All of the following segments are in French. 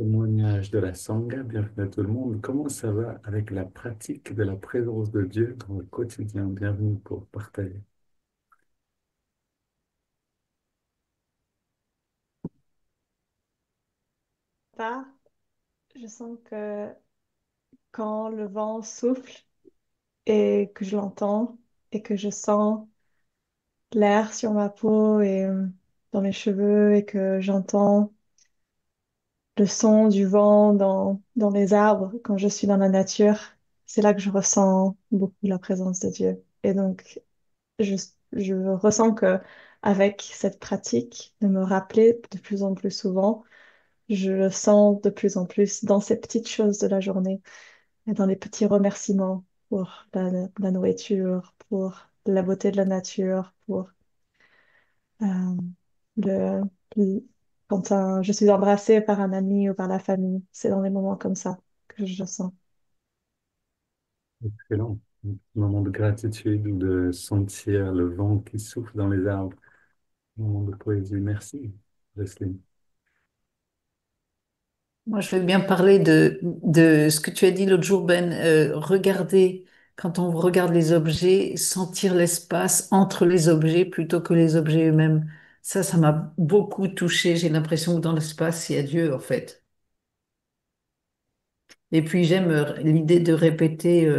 Témoignage de la Sangha, bienvenue à tout le monde. Comment ça va avec la pratique de la présence de Dieu dans le quotidien? Bienvenue pour partager. Part, je sens que quand le vent souffle et que je l'entends et que je sens l'air sur ma peau et dans mes cheveux et que j'entends le son du vent dans les arbres quand je suis dans la nature, c'est là que je ressens beaucoup la présence de Dieu. Et donc, je, je ressens que avec cette pratique de me rappeler de plus en plus souvent, je le sens de plus en plus dans ces petites choses de la journée. Et dans les petits remerciements pour la nourriture, pour la beauté de la nature, pour euh, le, le- quand je suis embrassée par un ami ou par la famille. C'est dans des moments comme ça que je le sens. Excellent. Moment de gratitude ou de sentir le vent qui souffle dans les arbres. Moment de poésie. Merci, Leslie. Moi, je veux bien parler de ce que tu as dit l'autre jour, Ben. Regarder, quand on regarde les objets, sentir l'espace entre les objets plutôt que les objets eux-mêmes. Ça m'a beaucoup touchée. J'ai l'impression que dans l'espace, il y a Dieu, en fait. Et puis, j'aime l'idée de répéter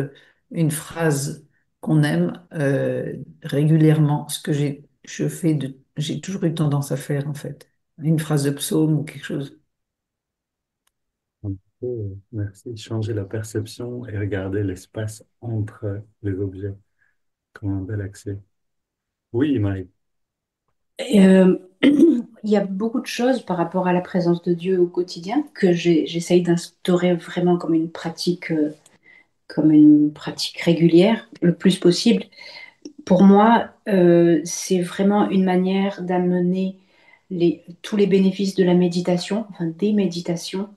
une phrase qu'on aime régulièrement, ce que j'ai toujours eu tendance à faire, en fait. Une phrase de psaume ou quelque chose. Merci. Changer la perception et regarder l'espace entre les objets comme un bel accès. Oui, Marie. Et, il y a beaucoup de choses par rapport à la présence de Dieu au quotidien que j'essaye d'instaurer vraiment comme une pratique régulière le plus possible. Pour moi, c'est vraiment une manière d'amener tous les bénéfices de la méditation, enfin des méditations,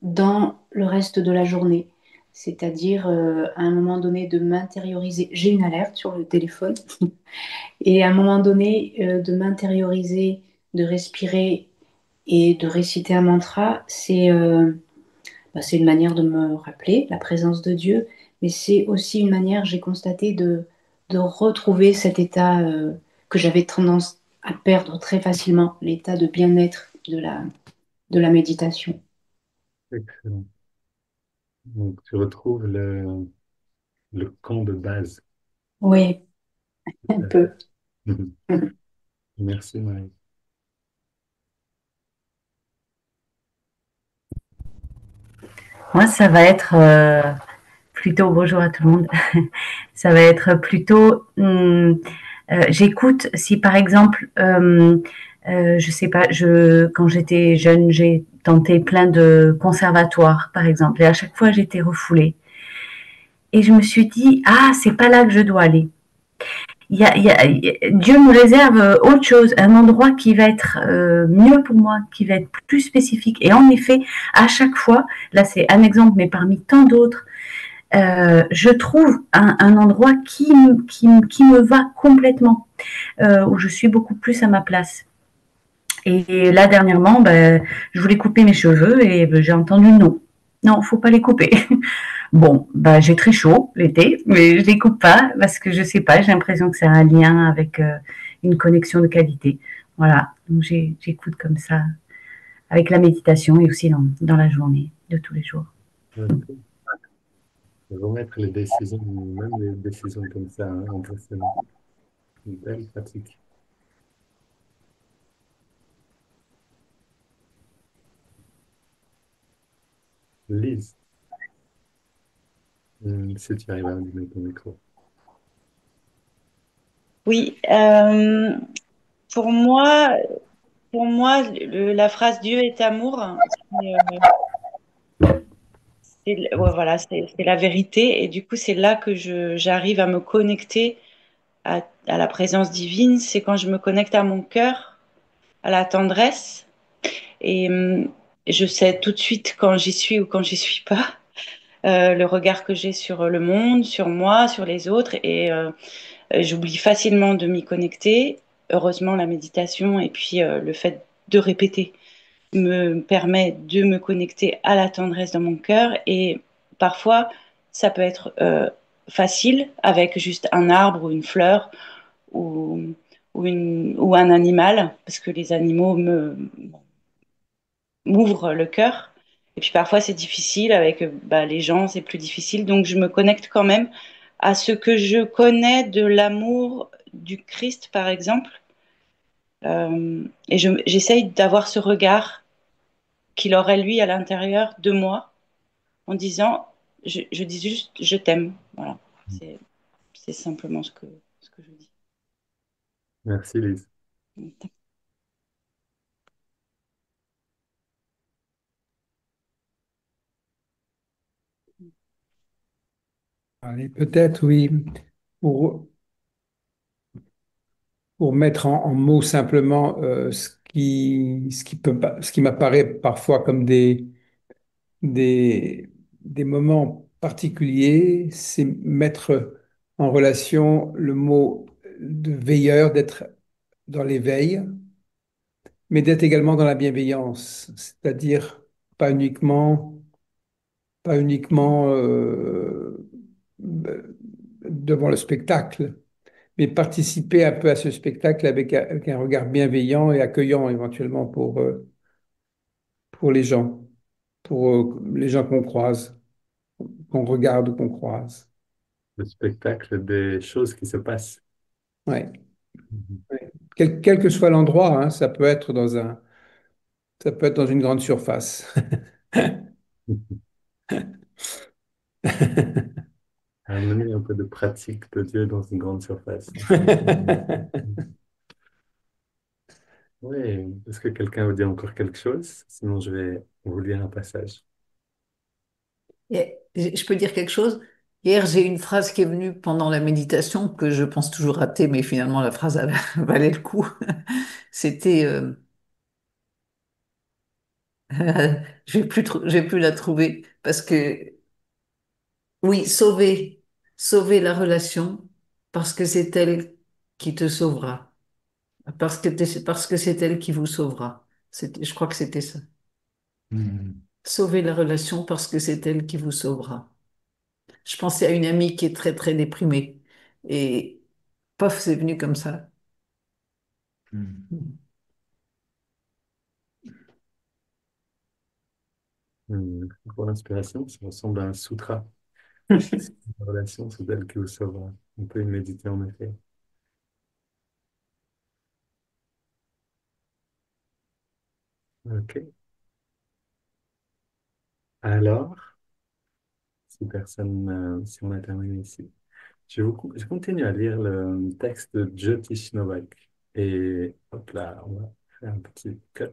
dans le reste de la journée. C'est-à-dire, à un moment donné, de m'intérioriser. J'ai une alerte sur le téléphone. Et à un moment donné, de m'intérioriser, de respirer et de réciter un mantra, c'est une manière de me rappeler la présence de Dieu, mais c'est aussi une manière, j'ai constaté, de retrouver cet état que j'avais tendance à perdre très facilement, l'état de bien-être de la méditation. Excellent. Donc, tu retrouves le camp de base. Oui, un peu. Merci, Marie. Moi, ça va être plutôt, bonjour à tout le monde, ça va être plutôt, j'écoute si par exemple, je sais pas, quand j'étais jeune, j'ai tenté plein de conservatoires, par exemple, et à chaque fois, j'étais refoulée. Et je me suis dit, ah, c'est pas là que je dois aller. Dieu me réserve autre chose, un endroit qui va être mieux pour moi, qui va être plus spécifique. Et en effet, à chaque fois, là c'est un exemple, mais parmi tant d'autres, je trouve un endroit qui me va complètement, où je suis beaucoup plus à ma place. Et là, dernièrement, ben, je voulais couper mes cheveux et ben, j'ai entendu non. Non, faut pas les couper. Bon, bah, j'ai très chaud l'été, mais je les coupe pas parce que je sais pas, j'ai l'impression que c'est un lien avec une connexion de qualité. Voilà, donc j'écoute comme ça avec la méditation et aussi dans la journée de tous les jours. Ok. Remettre les décisions, même les décisions comme ça, hein, impressionnant. Une belle pratique. Lise, si tu arrives à allumer ton micro. Oui, pour moi, la phrase Dieu est amour, ouais, voilà, c'est la vérité. Et du coup, c'est là que j'arrive à me connecter à la présence divine. C'est quand je me connecte à mon cœur, à la tendresse. Et je sais tout de suite quand j'y suis ou quand j'y suis pas. Le regard que j'ai sur le monde, sur moi, sur les autres. Et j'oublie facilement de m'y connecter. Heureusement, la méditation et puis le fait de répéter. me permet de me connecter à la tendresse dans mon cœur. Et parfois, ça peut être facile avec juste un arbre ou une fleur ou, ou un animal, parce que les animaux m'ouvrent le cœur. Et puis parfois, c'est difficile avec bah, les gens, c'est plus difficile. Donc, je me connecte quand même à ce que je connais de l'amour du Christ, par exemple. Et j'essaye d'avoir ce regard qu'il aurait lui à l'intérieur de moi en disant, je dis juste, je t'aime. Voilà, c'est simplement ce que je dis. Merci, Lise. Allez, peut-être, oui, pour, pour mettre en mots simplement ce qui m'apparaît parfois comme des, des moments particuliers, c'est mettre en relation le mot de veilleur, d'être dans l'éveil, mais d'être également dans la bienveillance, c'est-à-dire pas uniquement, pas uniquement devant le spectacle, mais participer un peu à ce spectacle avec un regard bienveillant et accueillant éventuellement pour pour les gens qu'on croise, qu'on regarde ou qu'on croise. Le spectacle des choses qui se passent. Ouais. Mhm. Ouais. Quel que soit l'endroit, hein, ça peut être dans une grande surface. Amener un peu de pratique de Dieu dans une grande surface. Oui, est-ce que quelqu'un veut dire encore quelque chose? Sinon, je vais vous lire un passage. Et je peux dire quelque chose? Hier, j'ai une phrase qui est venue pendant la méditation que je pense toujours rater, mais finalement la phrase valait le coup. C'était, je vais plus la trouver parce que oui, sauver la relation parce que c'est elle qui te sauvera, parce que c'est elle qui vous sauvera. Je crois que c'était ça. Hmm. Sauver la relation parce que c'est elle qui vous sauvera. Je pensais à une amie qui est très très déprimée et pof, c'est venu comme ça. Hmm. Pour l'inspiration, ça ressemble à un sutra. La relation, c'est elle qui vous sauvera. On peut y méditer en effet. Ok. Alors, si on a terminé ici, je continue à lire le texte de Jyotish Novak. Et hop là, on va faire un petit cut.